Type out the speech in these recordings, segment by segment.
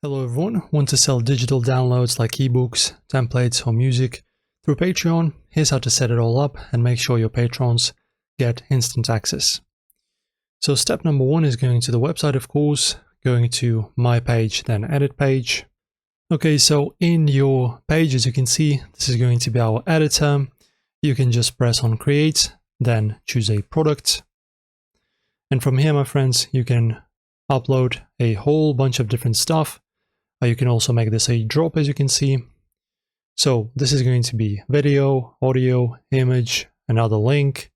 Hello everyone, want to sell digital downloads like ebooks, templates or music through Patreon? Here's how to set it all up and make sure your patrons get instant access. So step number one is going to the website, of course, going to my page, then edit page. Okay, so in your page, as you can see, this is going to be our editor. You can just press on create, then choose a product. And from here, my friends, you can upload a whole bunch of different stuff. You can also make this a drop, as you can see. So this is going to be video, audio, image, another link.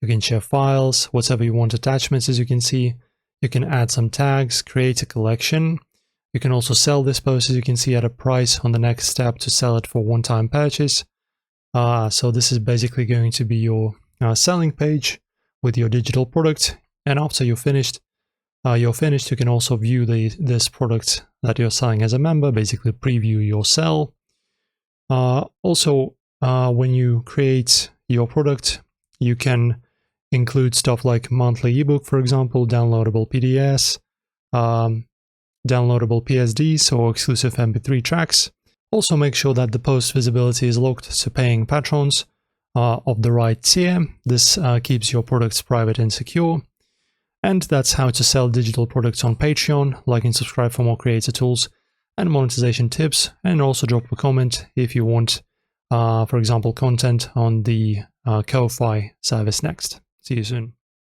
You can share files, whatever you want, attachments, as you can see. You can add some tags, create a collection. You can also sell this post, as you can see, at a price on the next step to sell it for one-time purchase. So this is basically going to be your selling page with your digital product. And after you're finished, you can also view this product that you're selling as a member, basically preview your sell. Also, when you create your product, you can include stuff like monthly ebook, for example, downloadable PDFs, downloadable PSDs or exclusive MP3 tracks. Also make sure that the post visibility is locked to paying patrons of the right tier. This keeps your products private and secure. And that's how to sell digital products on Patreon. Like and subscribe for more creator tools and monetization tips. And also drop a comment if you want, for example, content on the Ko-Fi service next. See you soon.